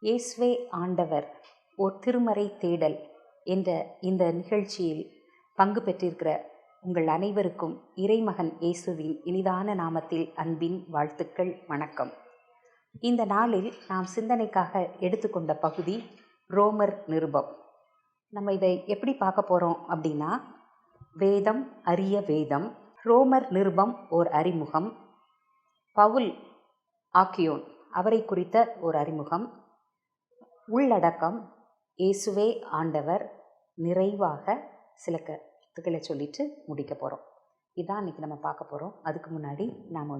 இயேசுவே ஆண்டவர் ஓர் திருமறை தேடல் என்ற இந்த நிகழ்ச்சியில் பங்கு பெற்றிருக்கிற உங்கள் அனைவருக்கும் இறைமகன் இயேசுவின் இனிதான நாமத்தில் அன்பின் வாழ்த்துக்கள், வணக்கம். இந்த நாளில் நாம் சிந்தனைக்காக எடுத்துக்கொண்ட பகுதி ரோமர் நிருபம். நம்ம இதை எப்படி பார்க்க போகிறோம் அப்படின்னா, வேதம் அறிய வேதம், ரோமர் நிருபம் ஓர் அறிமுகம், பவுல் ஆக்கியோன் அவரை குறித்த ஒரு அறிமுகம், உள்ளடக்கம் இயேசுவே ஆண்டவர், நிறைவாக சில கருத்துக்களை சொல்லிட்டு முடிக்க போகிறோம். இதான் இன்றைக்கி நம்ம பார்க்க போகிறோம். அதுக்கு முன்னாடி நாம்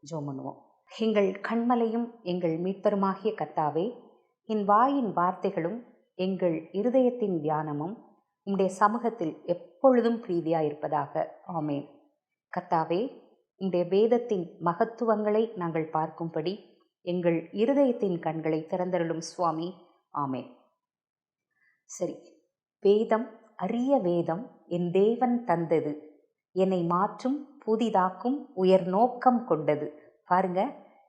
ஜெபம் பண்ணுவோம். எங்கள் கண்மலையும் எங்கள் மீட்பருமாகிய கர்த்தாவே, என் வாயின் வார்த்தைகளும் எங்கள் இருதயத்தின் தியானமும் உம்முடைய சமூகத்தில் எப்பொழுதும் பிரீதியாக இருப்பதாக. ஆமேன். கர்த்தாவே, உம்முடைய வேதத்தின் மகத்துவங்களை நாங்கள் பார்க்கும்படி எங்கள் இருதயத்தின் கண்களை திறந்தருளும் சுவாமி. ஆமேன். சரி, வேதம் அரிய வேதம் என் தேவன் தந்தது, என்னை மாற்றும் புதிதாக்கும் உயர் நோக்கம் கொண்டது. பாருங்க,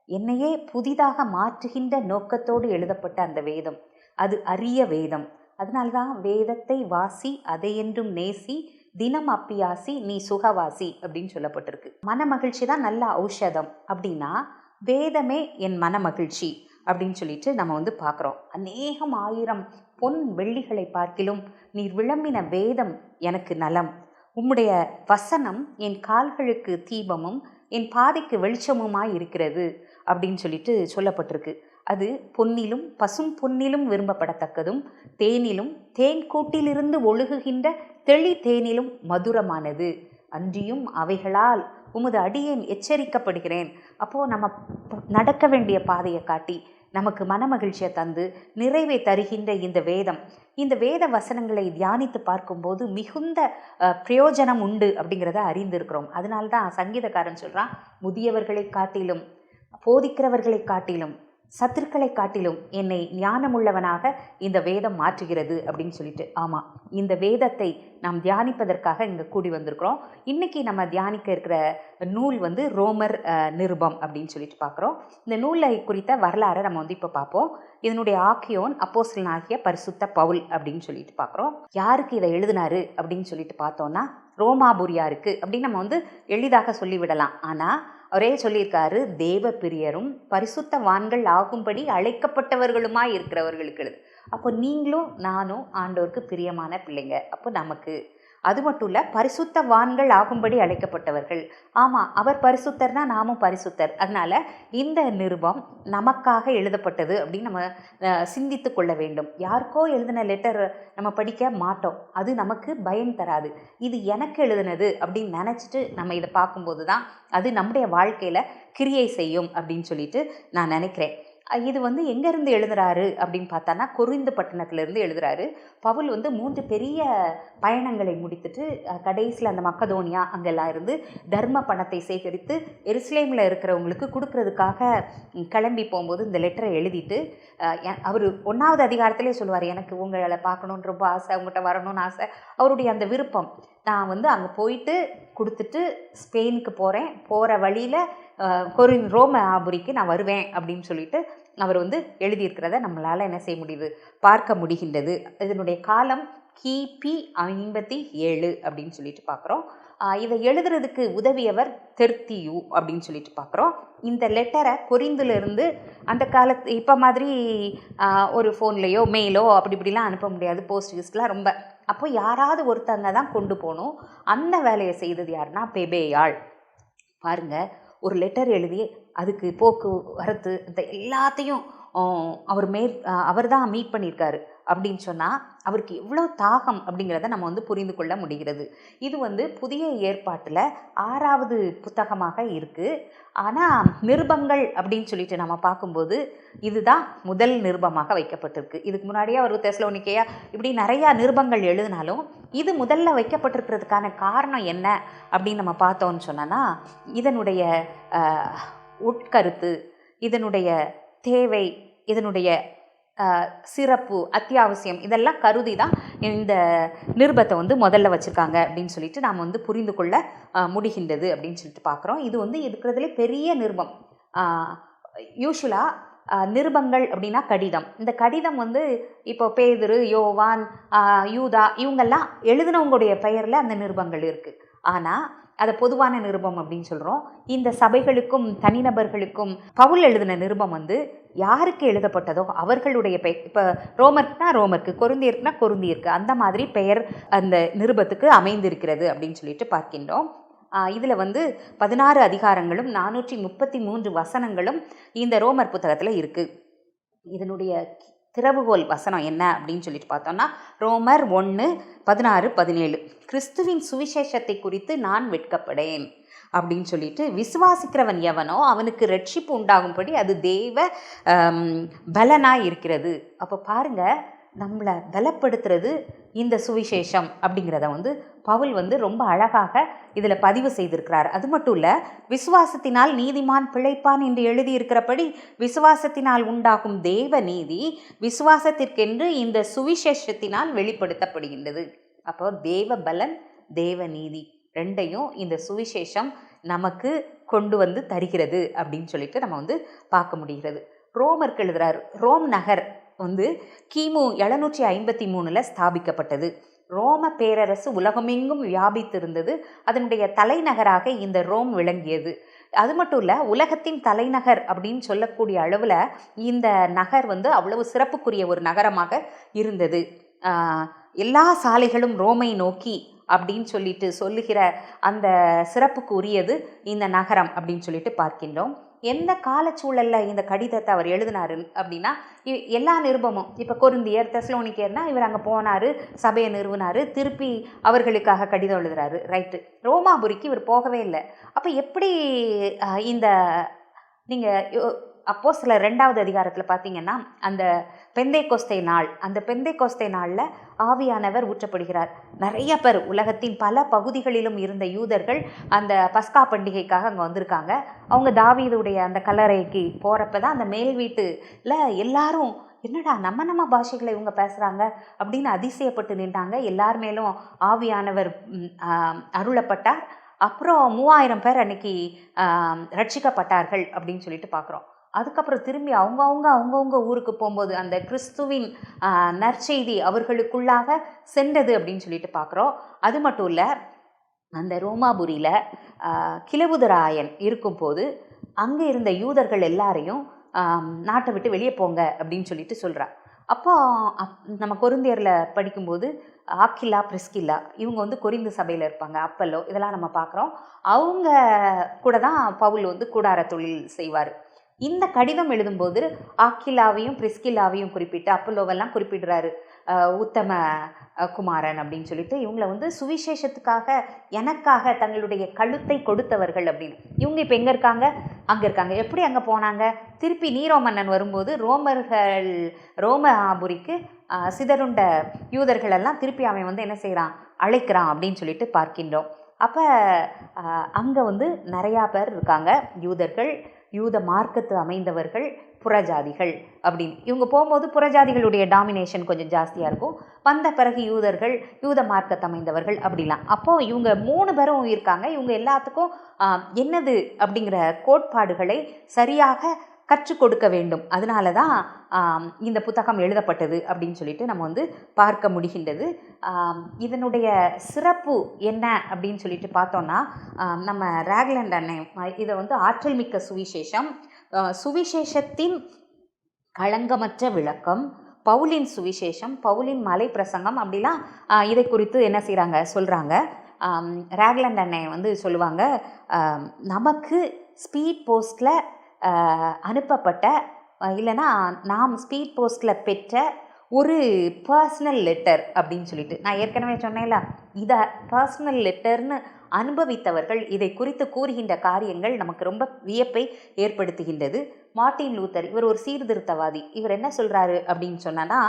என்னையே புதிதாக மாற்றுகின்ற நோக்கத்தோடு எழுதப்பட்ட அந்த வேதம், அது அரிய வேதம். அதனால்தான் வேதத்தை வாசி, அதை என்றும் நேசி, தினம் அப்பியாசி, நீ சுகவாசி அப்படின்னு சொல்லப்பட்டிருக்கு. மன மகிழ்ச்சி தான் நல்ல ஔஷதம் அப்படின்னா, வேதமே என் மன மகிழ்ச்சி அப்படின்னு சொல்லிட்டு நம்ம பார்க்குறோம். அநேகம் ஆயிரம் பொன் வெள்ளிகளை பார்க்கிலும் நீர் விளம்பின வேதம் எனக்கு நலம், உம்முடைய வசனம் என் கால்களுக்கு தீபமும் என் பாதைக்கு வெளிச்சமுமாய் இருக்கிறது அப்படின்னு சொல்லிட்டு சொல்லப்பட்டிருக்கு. அது பொன்னிலும் பசும் பொன்னிலும் விரும்பப்படத்தக்கதும், தேனிலும் தேன் கூட்டிலிருந்து ஒழுகுகின்ற தெளி தேனிலும் மதுரமானது. அன்றியும் அவைகளால் உமது அடியேன் எச்சரிக்கப்படுகிறேன். அப்போது நம்ம நடக்க வேண்டிய பாதையை காட்டி நமக்கு மனமகிழ்ச்சியை தந்து நிறைவை தருகின்ற இந்த வேத வசனங்களை தியானித்து பார்க்கும்போது மிகுந்த பிரயோஜனம் உண்டு அப்படிங்கிறத அறிந்திருக்கிறோம். அதனால்தான் சங்கீதக்காரன் சொல்கிறான், முதியவர்களை காட்டிலும் போதிக்கிறவர்களை காட்டிலும் சத்துருக்களை காட்டிலும் என்னை ஞானமுள்ளவனாக இந்த வேதம் மாற்றுகிறது அப்படின்னு சொல்லிட்டு. ஆமாம், இந்த வேதத்தை நாம் தியானிப்பதற்காக இங்கே கூடி வந்திருக்கிறோம். இன்றைக்கி நம்ம தியானிக்க இருக்கிற நூல் ரோமர் நிருபம் அப்படின்னு சொல்லிட்டு பார்க்குறோம். இந்த நூலை குறித்த வரலாறை நம்ம இப்போ பார்ப்போம். இதனுடைய ஆக்கியோன் அப்போஸ்தலனாகிய பரிசுத்த பவுல் அப்படின்னு சொல்லிட்டு பார்க்குறோம். யாருக்கு இதை எழுதினாரு அப்படின்னு சொல்லிட்டு பார்த்தோன்னா, ரோமாபுரியாருக்கு அப்படின்னு நம்ம எளிதாக சொல்லிவிடலாம். ஆனால் அவரே சொல்லியிருக்காரு, தேவ பிரியரும் பரிசுத்தவான்கள் ஆகும்படி அழைக்கப்பட்டவர்களுமாய் இருக்கிறவர்களுக்கு. அப்போ நீங்களும் நானும் ஆண்டவருக்கு பிரியமான பிள்ளைங்க. அப்போ நமக்கு அது மட்டும் இல்லை, பரிசுத்தவான்கள் ஆகும்படி அழைக்கப்பட்டவர்கள். ஆமாம், அவர் பரிசுத்தர்னா நாமும் பரிசுத்தர். அதனால் இந்த நிருபம் நமக்காக எழுதப்பட்டது அப்படின்னு நம்ம சிந்தித்து கொள்ள வேண்டும். யாருக்கோ எழுதின லெட்டர் நம்ம படிக்க மாட்டோம், அது நமக்கு பயன் தராது. இது எனக்கு எழுதினது அப்படின்னு நினச்சிட்டு நம்ம இதை பார்க்கும்போது தான் அது நம்முடைய வாழ்க்கையில் கிரியை செய்யும் அப்படின்னு சொல்லிட்டு நான் நினைக்கிறேன். இது எங்கேருந்து எழுதுறாரு அப்படின்னு பார்த்தானா, கொரிந்து பட்டணத்திலேருந்து எழுதுறாரு. பவுல் 3 பெரிய பயணங்களை முடித்துட்டு கடைசியில் அந்த மக்கதோனியா அங்கெல்லாம் இருந்து தர்ம பணத்தை சேகரித்து எருசலேமில் இருக்கிறவங்களுக்கு கொடுக்கறதுக்காக கிளம்பி போகும்போது இந்த லெட்டரை எழுதிட்டு அவர் 1வது அதிகாரத்திலே சொல்லுவார், எனக்கு உங்களை பார்க்கணுன்னு ரொம்ப ஆசை, அவங்ககிட்ட வரணும்னு ஆசை. அவருடைய அந்த விருப்பம், நான் அங்கே போயிட்டு கொடுத்துட்டு ஸ்பெயினுக்கு போகிறேன், போகிற வழியில் ரோமாபுரிக்கு நான் வருவேன் அப்படின்னு சொல்லிட்டு அவர் எழுதியிருக்கிறத நம்மளால் என்ன செய்ய முடியுது, பார்க்க முடிகின்றது. இதனுடைய காலம் கிபி 57 அப்படின்னு சொல்லிட்டு பார்க்குறோம். இதை எழுதுறதுக்கு உதவியவர் தெர்த்தியு அப்படின்னு சொல்லிட்டு பார்க்குறோம். இந்த லெட்டரை கொரிந்திலிருந்து அந்த காலத்து இப்போ மாதிரி ஒரு ஃபோன்லேயோ மெயிலோ அப்படி இப்படிலாம் அனுப்ப முடியாது, போஸ்ட் கிஸ்ட்லாம் ரொம்ப. அப்போ யாராவது ஒருத்தங்க தான் கொண்டு போகணும். அந்த வேலையை செய்தது யாருன்னா பெபேயாள். பாருங்கள், ஒரு லெட்டர் எழுதி அதுக்கு போக்குவரத்து இந்த எல்லாத்தையும் அவர் தான் மீட் பண்ணியிருக்காரு அப்படின்னு சொன்னால் அவருக்கு எவ்வளோ தாகம் அப்படிங்கிறத நம்ம புரிந்து கொள்ள முடிகிறது. இது புதிய ஏற்பாட்டில் 6வது புத்தகமாக இருக்குது. ஆனால் நிருபங்கள் அப்படின்னு சொல்லிட்டு நம்ம பார்க்கும்போது இதுதான் முதல் நிருபமாக வைக்கப்பட்டிருக்கு. இதுக்கு முன்னாடியே அவர் தெசலோனிக்கேயா இப்படி நிறையா நிருபங்கள் எழுதினாலும் இது முதல்ல வைக்கப்பட்டிருக்கிறதுக்கான காரணம் என்ன அப்படின்னு நம்ம பார்த்தோன்னு சொன்னோன்னா, இதனுடைய உட்கருத்து, இதனுடைய தேவை, இதனுடைய சிறப்பு, அத்தியாவசியம் இதெல்லாம் கருதி தான் இந்த நிருபத்தை முதல்ல வச்சுருக்காங்க அப்படின்னு சொல்லிட்டு நாம் புரிந்து கொள்ள முடிகின்றது அப்படின்னு சொல்லிட்டு பார்க்குறோம். இது இருக்கிறதுலே பெரிய நிருபம். யூஸ்வலாக நிருபங்கள் அப்படின்னா கடிதம். இந்த கடிதம் வந்து இப்போ பேதுரு, யோவான், யூதா இவங்கெல்லாம் எழுதினவங்களுடைய பெயரில் அந்த நிருபங்கள் இருக்குது. ஆனால் அதை பொதுவான நிருபம் அப்படின்னு சொல்கிறோம். இந்த சபைகளுக்கும் தனிநபர்களுக்கும் பவுல் எழுதின நிருபம் வந்து யாருக்கு எழுதப்பட்டதோ அவர்களுடைய பெயர். இப்போ ரோமர்க்குனா ரோமருக்கு, கொரிந்தியருக்குனா கொரிந்தியருக்கு, அந்த மாதிரி பெயர் அந்த நிருபத்துக்கு அமைந்திருக்கிறது அப்படின்னு சொல்லிட்டு பார்க்கின்றோம். இதில் வந்து 16 அதிகாரங்களும் 433 வசனங்களும் இந்த ரோமர் புத்தகத்தில் இருக்குது. இதனுடைய திறவுகோல் வசனம் என்ன அப்படின்னு சொல்லிட்டு பார்த்தோம்னா ரோமர் 1:16-17 கிறிஸ்துவின் சுவிசேஷத்தை குறித்து நான் வெட்கப்படேன் அப்படின்னு சொல்லிட்டு, விசுவாசிக்கிறவன் எவனோ அவனுக்கு ரட்சிப்பு உண்டாகும்படி அது தேவ பலனாய் இருக்கிறது. அப்போ பாருங்க, நம்மளை பலப்படுத்துறது இந்த சுவிசேஷம் அப்படிங்கிறத வந்து பவுல் வந்து ரொம்ப அழகாக இதில் பதிவு செய்திருக்கிறார். அது மட்டும் இல்லை, விசுவாசத்தினால் நீதிமான் பிழைப்பான் என்று எழுதியிருக்கிறபடி விசுவாசத்தினால் உண்டாகும் தேவ நீதி விசுவாசத்திற்கென்று இந்த சுவிசேஷத்தினால் வெளிப்படுத்தப்படுகின்றது. அப்போ தேவ பலன், தேவ நீதி ரெண்டையும் இந்த சுவிசேஷம் நமக்கு கொண்டு வந்து தருகிறது அப்படின்னு சொல்லிட்டு நம்ம வந்து பார்க்க முடிகிறது. ரோமருக்கு எழுதுறாரு. ரோம் நகர் வந்து கிமு 753 ஸ்தாபிக்கப்பட்டது. ரோம பேரரசு உலகமெங்கும் வியாபித்திருந்தது. அதனுடைய தலைநகராக இந்த ரோம் விளங்கியது. அது மட்டும் இல்லை, உலகத்தின் தலைநகர் அப்படின்னு சொல்லக்கூடிய அளவில் இந்த நகர் வந்து அவ்வளவு சிறப்புக்குரிய ஒரு நகரமாக இருந்தது. எல்லா சாலைகளும் ரோமை நோக்கி அப்படின்னு சொல்லிட்டு சொல்லுகிற அந்த சிறப்புக்கு உரியது இந்த நகரம் அப்படின்னு சொல்லிட்டு பார்க்கின்றோம். எந்த காலச்சூழலில் இந்த கடிதத்தை அவர் எழுதினாரு அப்படின்னா, எல்லா நிருபமும் இப்போ கொரிந்தியர், தெசலோனிக்கேர்னா இவர் அங்கே போனார், சபையை நிறுவினார், திருப்பி அவர்களுக்காக கடிதம் எழுதுறாரு, ரைட்டு. ரோமாபுரிக்கு இவர் போகவே இல்லை. அப்போ எப்படி இந்த நீங்கள் அப்போஸ்தலர் 2வது அதிகாரத்தில் பார்த்தீங்கன்னா அந்த பெந்தைக்கோஸ்தை நாள், அந்த பெந்தைக்கோஸ்தை நாளில் ஆவியானவர் ஊற்றப்படுகிறார். நிறைய பேர் உலகத்தின் பல பகுதிகளிலும் இருந்த யூதர்கள் அந்த பஸ்கா பண்டிகைக்காக அங்கே வந்திருக்காங்க. அவங்க தாவீதுடைய அந்த கல்லறைக்கு போகிறப்ப தான் அந்த மேல் வீட்டில் எல்லாரும் என்னடா நம்ம பாஷைகளை இவங்க பேசுகிறாங்க அப்படின்னு அதிசயப்பட்டு நின்றாங்க. எல்லார் மேலும் ஆவியானவர் அருளப்பட்டார். அப்புறம் 3000 பேர் அன்னைக்கு ரட்சிக்கப்பட்டார்கள் அப்படின்னு சொல்லிட்டு பார்க்குறோம். அதுக்கப்புறம் திரும்பி அவங்கவுங்க ஊருக்கு போகும்போது அந்த கிறிஸ்துவின் நற்செய்தி அவர்களுக்குள்ளாக சென்றது அப்படின்னு சொல்லிட்டு பார்க்குறோம். அது மட்டும் இல்லை, அந்த ரோமாபுரியில் கிலவுதராயன் இருக்கும்போது அங்கே இருந்த யூதர்கள் எல்லாரையும் நாட்டை விட்டு வெளியே போங்க அப்படின்னு சொல்லிட்டு சொல்கிறார். அப்போ நம்ம கொரிந்தியரில் படிக்கும்போது ஆக்கில்லா, பிரிஸ்கில்லா இவங்க வந்து கொரிந்து சபையில் இருப்பாங்க. அப்பல்லோ இதெல்லாம் நம்ம பார்க்குறோம். அவங்க கூட தான் பவுல் வந்து கூடார தொழில் செய்வார். இந்த கடிதம் எழுதும்போது ஆக்கிலாவையும் பிரிஸ்கில்லாவையும் குறிப்பிட்டு அப்பல்லோவெல்லாம் குறிப்பிடுறாரு, உத்தம குமாரன் அப்படின்னு சொல்லிட்டு. இவங்களை வந்து சுவிசேஷத்துக்காக எனக்காக தங்களுடைய கழுத்தை கொடுத்தவர்கள் அப்படின்னு. இவங்க இப்போ எங்கே இருக்காங்க? அங்கே இருக்காங்க. எப்படி அங்கே போனாங்க? திருப்பி நீரோ மன்னன் வரும்போது ரோமாபுரிக்கு சிதறுண்ட யூதர்களெல்லாம் திருப்பி அவன் வந்து என்ன செய்கிறான், அழைக்கிறான் அப்படின்னு சொல்லிட்டு பார்க்கின்றோம். அப்போ அங்கே வந்து நிறையா பேர் இருக்காங்க, யூதர்கள், யூத மார்க்கத்து அமைந்தவர்கள், புறஜாதிகள் அப்படின்னு. இவங்க போகும்போது புறஜாதிகளுடைய டாமினேஷன் கொஞ்சம் ஜாஸ்தியாக இருக்கும். வந்த பிறகு யூதர்கள், யூத மார்க்கத்து அமைந்தவர்கள் அப்படிலாம். அப்போது இவங்க 3 பேரும் இருக்காங்க. இவங்க எல்லாத்துக்கும் என்னது அப்படிங்கிற கோட்பாடுகளை சரியாக கற்றுக் கொடுக்க வேண்டும். அதனால தான் இந்த புத்தகம் எழுதப்பட்டது அப்படின்னு சொல்லிட்டு நம்ம வந்து பார்க்க முடிகின்றது. இதனுடைய சிறப்பு என்ன அப்படின்னு சொல்லிட்டு பார்த்தோன்னா, நம்ம ராக்லண்ட் அண்ணன் இதை வந்து ஆற்றல் மிக்க சுவிசேஷம், சுவிசேஷத்தின் களங்கமற்ற விளக்கம், பவுலின் சுவிசேஷம், பவுலின் மலை பிரசங்கம் அப்படிலாம் இதை குறித்து என்ன செய்கிறாங்க, சொல்கிறாங்க. ராக்லண்ட் அண்ணன் வந்து சொல்லுவாங்க, நமக்கு ஸ்பீட் போஸ்ட்டில் அனுப்பப்பட்ட இல்லைனா நாம் ஸ்பீட் போஸ்ட்டில் பெற்ற ஒரு பர்சனல் லெட்டர் அப்படின்னு சொல்லிட்டு. நான் ஏற்கனவே சொன்னேன்ல, இதை பர்சனல் லெட்டர்னு அனுபவித்தவர்கள் இதை குறித்து கூறுகின்ற காரியங்கள் நமக்கு ரொம்ப வியப்பை ஏற்படுத்துகின்றது. மார்ட்டின் லூத்தர், இவர் ஒரு சீர்திருத்தவாதி. இவர் என்ன சொல்கிறாரு அப்படின்னு சொன்னா,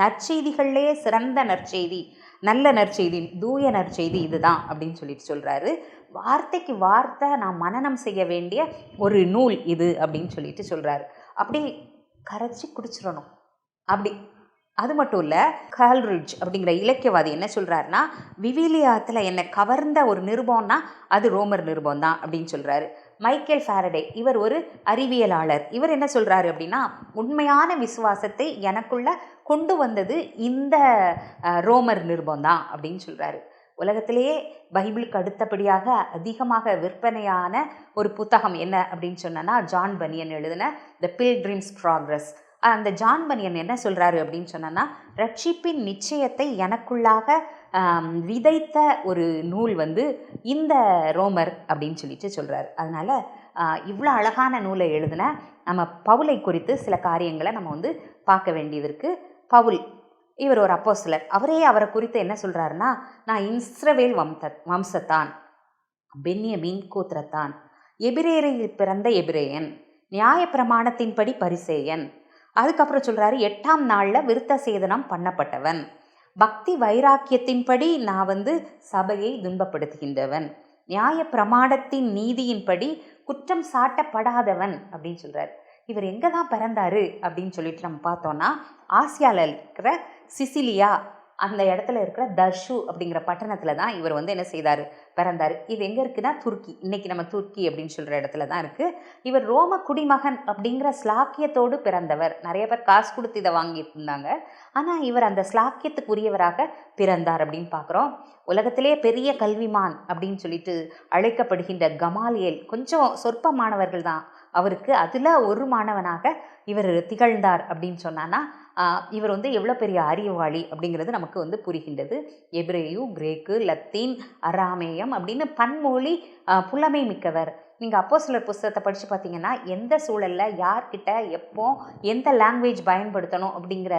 நற்செய்திகளே சிறந்த நற்செய்தி, நல்ல நற்செய்தி, தூய நற்செய்தி இதுதான் அப்படின்னு சொல்லிட்டு சொல்கிறாரு. வார்த்தைக்கு வார்த்தை நாம் மனனம் செய்ய வேண்டிய ஒரு நூல் இது அப்படின்னு சொல்லிட்டு சொல்கிறாரு. அப்படி கரைச்சி குடிச்சிடணும் அப்படி. அது மட்டும் இல்லை, கால்ரிட்ஜ் அப்படிங்கிற இலக்கியவாதி என்ன சொல்கிறாருன்னா, விவிலியத்தில் என்னை கவர்ந்த ஒரு நிருபம்னா அது ரோமர் நிருபம் தான் அப்படின்னு சொல்கிறாரு. மைக்கேல் ஃபாரடே, இவர் ஒரு அறிவியலாளர். இவர் என்ன சொல்கிறாரு அப்படின்னா, உண்மையான விசுவாசத்தை எனக்குள்ள கொண்டு வந்தது இந்த ரோமர் நிருபம் தான் அப்படின்னு சொல்கிறாரு. உலகத்திலேயே பைபிளுக்கு அடுத்தபடியாக அதிகமாக விற்பனையான ஒரு புத்தகம் என்ன அப்படின்னு சொன்னோன்னா, ஜான் பனியன் எழுதின த பில்கிரிம்ஸ் ப்ராக்ரஸ். அந்த ஜான் பனியன் என்ன சொல்கிறாரு அப்படின்னு சொன்னோன்னா, ரட்சிப்பின் நிச்சயத்தை எனக்குள்ளாக விதைத்த ஒரு நூல் இந்த ரோமர் அப்படின்னு சொல்லிட்டு சொல்கிறாரு. அதனால் இவ்வளோ அழகான நூலை எழுதின நம்ம பவுலை குறித்து சில காரியங்களை நம்ம பார்க்க வேண்டியது இருக்குது. பவுல் இவர் ஒரு அப்போஸ்தலர். அவரை குறித்து என்ன சொல்கிறாருன்னா, நான் இஸ்ரவேல் வம்சத்தான், பென்யமீன் கோத்திரத்தான், எபிரேயரில் பிறந்த எபிரேயன், நியாயப்பிரமாணத்தின்படி பரிசேயன். அதுக்கப்புறம் சொல்கிறாரு, 8ஆம் நாளில் விருத்த சேதனம் பண்ணப்பட்டவன், பக்தி வைராக்கியத்தின்படி நான் சபையை துன்பப்படுத்துகின்றவன், நியாயப்பிரமாணத்தின் நீதியின்படி குற்றம் சாட்டப்படாதவன் அப்படின்னு சொல்கிறார். இவர் எங்கே தான் பிறந்தாரு அப்படின்னு சொல்லிட்டு நம்ம பார்த்தோன்னா, ஆசியாவில் இருக்கிற சிசிலியா அந்த இடத்துல இருக்கிற தர்ஷு அப்படிங்கிற பட்டணத்தில் தான் இவர் என்ன செய்தார், பிறந்தார். இது எங்கே இருக்குன்னா துருக்கி. இன்றைக்கி நம்ம துருக்கி அப்படின்னு சொல்கிற இடத்துல தான் இருக்குது. இவர் ரோம குடிமகன் அப்படிங்கிற ஸ்லாக்கியத்தோடு பிறந்தவர். நிறைய பேர் காசு கொடுத்து இதை வாங்கிட்டு இருந்தாங்க. ஆனால் இவர் அந்த ஸ்லாக்கியத்துக்குரியவராக பிறந்தார் அப்படின்னு பார்க்குறோம். உலகத்திலே பெரிய கல்விமான் அப்படின்னு சொல்லிட்டு அழைக்கப்படுகின்ற கமாலியேல் கொஞ்சம் சொற்பமானவர்கள் தான் அவருக்கு, அதில் ஒரு மாணவனாக இவர் திகழ்ந்தார் அப்படின்னு சொன்னான்னா, இவர் எவ்வளோ பெரிய அறிவாளி அப்படிங்கிறது நமக்கு புரிகின்றது. எபிரேயு, கிரேக்கு, லத்தீன், அராமேயம் அப்படின்னு பன்மொழி புலமை மிக்கவர். நீங்கள் அப்போஸ்தலர் புஸ்தகத்தை படித்து பார்த்தீங்கன்னா, எந்த சூழலில் யார்கிட்ட எப்போ எந்த லாங்குவேஜ் பயன்படுத்தணும் அப்படிங்கிற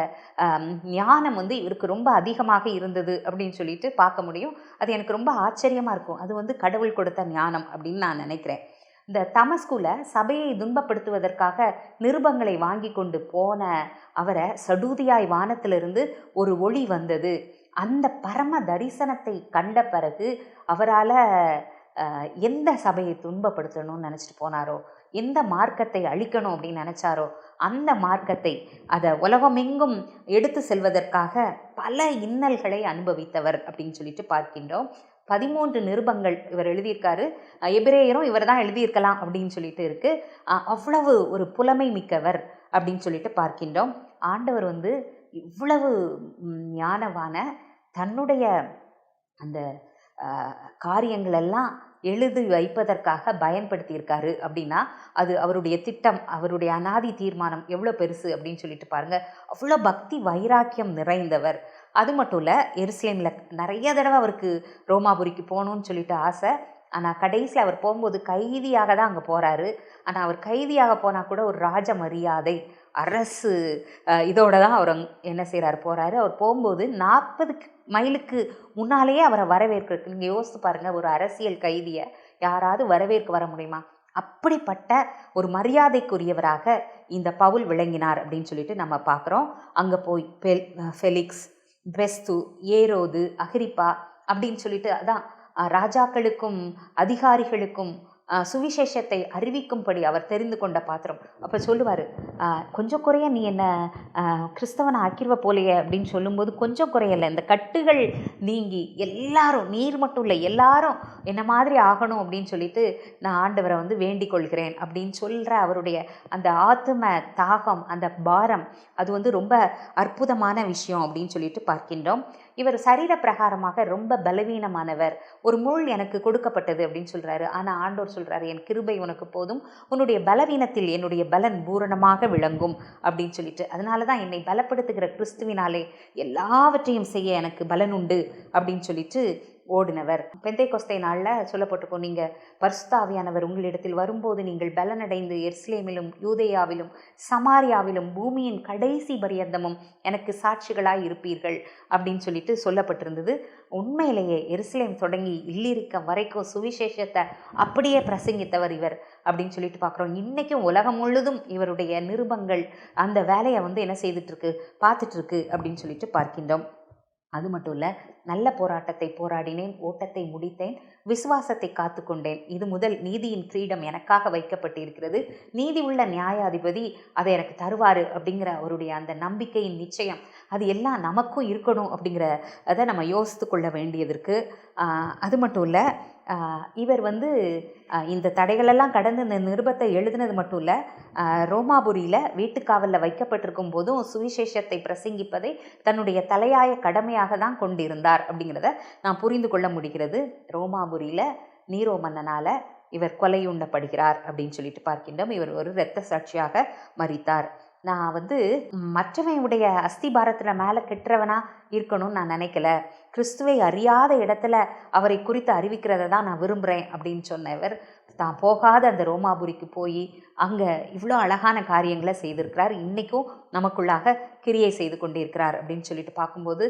ஞானம் இவருக்கு ரொம்ப அதிகமாக இருந்தது அப்படின்னு சொல்லிட்டு பார்க்க முடியும். அது எனக்கு ரொம்ப ஆச்சரியமாக இருக்கும். அது கடவுள் கொடுத்த ஞானம் அப்படின்னு நான் நினைக்கிறேன். இந்த தமஸ்குல சபையை துன்பப்படுத்துவதற்காக நிருபங்களை வாங்கி கொண்டு போன அவரை சடூதியாய் வானத்திலிருந்து ஒரு ஒளி வந்தது. அந்த பரம தரிசனத்தை கண்ட பிறகு அவரால் எந்த சபையை துன்பப்படுத்தணும்னு நினச்சிட்டு போனாரோ, எந்த மார்க்கத்தை அழிக்கணும் அப்படின்னு நினச்சாரோ, அந்த மார்க்கத்தை அதை உலகமெங்கும் எடுத்து செல்வதற்காக பல இன்னல்களை அனுபவித்தவர் அப்படின்னு சொல்லிட்டு பார்க்கின்றோம். 13 நிருபங்கள் இவர் எழுதியிருக்காரு. எபிரேயரும் இவர் தான் எழுதியிருக்கலாம் அப்படின்னு சொல்லிட்டு இருக்குது. அவ்வளவு ஒரு புலமை மிக்கவர் அப்படின்னு சொல்லிட்டு பார்க்கின்றோம். ஆண்டவர் இவ்வளவு ஞானவான தன்னுடைய அந்த காரியங்களெல்லாம் எழுதி வைப்பதற்காக பயன்படுத்தியிருக்காரு அப்படின்னா, அது அவருடைய திட்டம், அவருடைய அநாதி தீர்மானம் எவ்வளோ பெருசு அப்படின்னு சொல்லிட்டு பாருங்கள். அவ்வளோ பக்தி வைராக்கியம் நிறைந்தவர். அது மட்டும் இல்லை, எருசலேமில் நிறைய தடவை அவருக்கு ரோமாபுரிக்கு போகணுன்னு சொல்லிட்டு ஆசை. ஆனால் கடைசியில் அவர் போகும்போது கைதியாக தான் அங்கே போகிறாரு. ஆனால் அவர் கைதியாக போனால் கூட ஒரு ராஜ மரியாதை அரசு இதோடு தான் அவர் என்ன செய்கிறார், போகிறாரு. அவர் போகும்போது 40 மைலுக்கு முன்னாலேயே அவரை வரவேற்கிறதுக்கு நீங்கள் யோசித்து பாருங்கள், ஒரு அரசியல் கைதியை யாராவது வரவேற்க வர முடியுமா? அப்படிப்பட்ட ஒரு மரியாதைக்குரியவராக இந்த பவுல் விளங்கினார் அப்படின்னு சொல்லிட்டு நம்ம பார்க்குறோம். அங்கே போய் ஃபெலிக்ஸ், பெஸ்து, ஏரோது, அகிரிப்பா அப்படின்னு சொல்லிட்டு அதான் ராஜாக்களுக்கும் அதிகாரிகளுக்கும் சுவிசேஷத்தை அறிவிக்கும்படி அவர் தெரிந்து கொண்ட பாத்திரம். அப்போ சொல்லுவார், கொஞ்சம் குறைய நீ என்ன கிறிஸ்தவனை ஆக்கிருவ போலையே அப்படின்னு சொல்லும்போது, கொஞ்சம் குறையலை, இந்த கட்டுகள் நீங்கி எல்லாரும், நீர் மட்டும் இல்லை எல்லாரும் என்ன மாதிரி ஆகணும் அப்படின்னு சொல்லிட்டு நான் ஆண்டவரை வேண்டிக் கொள்கிறேன் அப்படின்னு சொல்கிற அவருடைய அந்த ஆத்தும தாகம், அந்த பாரம், அது ரொம்ப அற்புதமான விஷயம் அப்படின்னு சொல்லிட்டு பார்க்கின்றோம். இவர் சரீர பிரகாரமாக ரொம்ப பலவீனமானவர். ஒரு முள் எனக்கு கொடுக்கப்பட்டது அப்படின்னு சொல்கிறாரு. ஆனால் ஆண்டவர் சொல்கிறாரு, என் கிருபை உனக்கு போதும், உன்னுடைய பலவீனத்தில் என்னுடைய பலன் பூரணமாக விளங்கும் அப்படின்னு சொல்லிட்டு. அதனால தான் என்னை பலப்படுத்துகிற கிறிஸ்துவினாலே எல்லாவற்றையும் செய்ய எனக்கு பலன் உண்டு அப்படின்னு சொல்லிட்டு ஓடினவர். பெந்தைக்கொஸ்தை நாளில் சொல்லப்பட்டிருக்கோம், நீங்கள் பரிசுத்த ஆவியானவர் உங்களிடத்தில் வரும்போது நீங்கள் பலனடைந்து எருசலேமிலும் யூதேயாவிலும் சமாரியாவிலும் பூமியின் கடைசி பரியந்தமும் எனக்கு சாட்சிகளாய் இருப்பீர்கள் அப்படின்னு சொல்லிட்டு சொல்லப்பட்டிருந்தது. உண்மையிலேயே எருசலேம் தொடங்கி இல்லிரிக்கம் வரைக்கும் சுவிசேஷத்தை அப்படியே பிரசங்கித்தவர் இவர் அப்படின்னு சொல்லிட்டு பார்க்குறோம். இன்றைக்கும் உலகம் முழுதும் இவருடைய நிருபங்கள் அந்த வேலையை என்ன செய்துட்ருக்கு, பார்த்துட்ருக்கு அப்படின்னு சொல்லிட்டு பார்க்கின்றோம். அது மட்டும் இல்லை, நல்ல போராட்டத்தை போராடினேன், ஓட்டத்தை முடித்தேன், விசுவாசத்தை காத்து கொண்டேன். இது முதல் நீதியின் கிரீடம் எனக்காக வைக்கப்பட்டிருக்கிறது, நீதி உள்ள நியாயாதிபதி அதை எனக்கு தருவார் அப்படிங்கிற அவருடைய அந்த நம்பிக்கையின் நிச்சயம், அது எல்லாம் நமக்கும் இருக்கணும் அப்படிங்கிற அதை நம்ம யோசித்து கொள்ள வேண்டியது இருக்குது. அது மட்டும் இல்லை, இவர் வந்து இந்த தடைகளெல்லாம் கடந்து இந்த நிருபத்தை எழுதினது மட்டும் இல்லை, ரோமாபுரியில் வீட்டுக்காவலில் வைக்கப்பட்டிருக்கும் போதும் சுவிசேஷத்தை பிரசங்கிப்பதை தன்னுடைய தலையாய கடமையாக தான் கொண்டிருந்தார் அப்படிங்கிறத நான் புரிந்து கொள்ள முடிகிறது. ரோமாபுரியில் நீரோ மன்னனால் இவர் கொலையுண்ணப்படுகிறார் அப்படின்னு சொல்லிட்டு பார்க்கின்றோம். இவர் ஒரு இரத்த சாட்சியாக மரித்தார். நான் வந்து மற்றவனுடைய அஸ்திபாரத்தில் மேலே கெட்டுறவனா இருக்கணும்னு நான் நினைக்கல. கிறிஸ்துவை அறியாத இடத்துல அவரை குறித்து அறிவிக்கிறத தான் நான் விரும்புகிறேன் அப்படின்னு சொன்னவர் தான் போகாத அந்த ரோமாபுரிக்கு போய் அங்கே இவ்வளோ அழகான காரியங்களை செய்திருக்கிறார். இன்றைக்கும் நமக்குள்ளாக கிரியை செய்து கொண்டிருக்கிறார் அப்படின்னு சொல்லிட்டு பார்க்கும்போது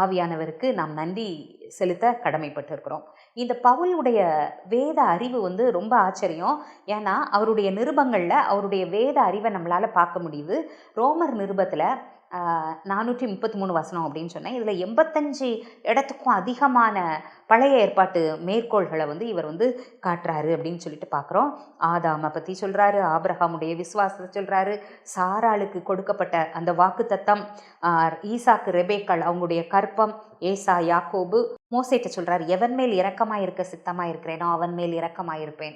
ஆவியானவருக்கு நாம் நன்றி செலுத்த கடமைப்பட்டிருக்கிறோம். இந்த பவுலுடைய வேத அறிவு வந்து ரொம்ப ஆச்சரியம். ஏன்னா அவருடைய நிருபங்களில் அவருடைய வேத அறிவை நம்மளால் பார்க்க முடியுது. ரோமர் நிருபத்தில் 433 வசனம் அப்படின்னு சொன்னேன். இதில் 85 இடத்துக்கும் அதிகமான பழைய ஏற்பாட்டு மேற்கோள்களை வந்து இவர் வந்து காட்டுறாரு அப்படின்னு சொல்லிட்டு பார்க்குறோம். ஆதாமை பற்றி சொல்கிறாரு, ஆபிரகாமுடைய விசுவாசத்தை சொல்கிறாரு, சாராளுக்கு கொடுக்கப்பட்ட அந்த வாக்கு தத்தம், ஈசாக்கு ரெபேக்காள் அவங்களுடைய கற்பம், ஏசா யாக்கோபு, மோசேட்ட சொல்கிறாரு, எவன் மேல் இரக்கமாக இருக்க சித்தமாக இருக்கிறேனோ அவன் மேல் இரக்கமாக இருப்பேன்.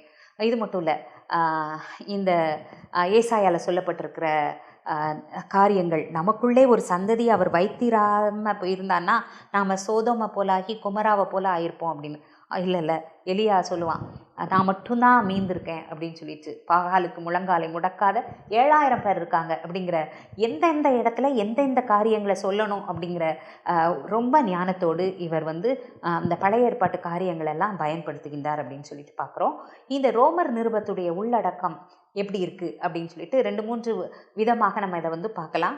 இது மட்டும் இல்லை, இந்த ஏசாயால் சொல்லப்பட்டிருக்கிற காரியங்கள் நமக்குள்ளே ஒரு சந்ததி அவர் வைத்திராமல் போயிருந்தான்னா நாம் சோதோமை போலாகி குமராவை போல ஆயிருப்போம் அப்படின்னு. இல்லை, எலியா சொல்லுவான், நான் மட்டும்தான் மீந்திருக்கேன் அப்படின்னு சொல்லிட்டு. பாகாலுக்கு முழங்காலை முடக்காத 7000 பேர் இருக்காங்க அப்படிங்கிற எந்தெந்த இடத்துல எந்தெந்த காரியங்களை சொல்லணும் அப்படிங்கிற ரொம்ப ஞானத்தோடு இவர் வந்து அந்த பழைய ஏற்பாட்டு காரியங்களெல்லாம் பயன்படுத்துகின்றார் அப்படின்னு சொல்லிட்டு பார்க்குறோம். இந்த ரோமர் நிருபத்துடைய உள்ளடக்கம் எப்படி இருக்குது அப்படின்னு சொல்லிட்டு 2-3 விதமாக நம்ம இதை வந்து பார்க்கலாம்.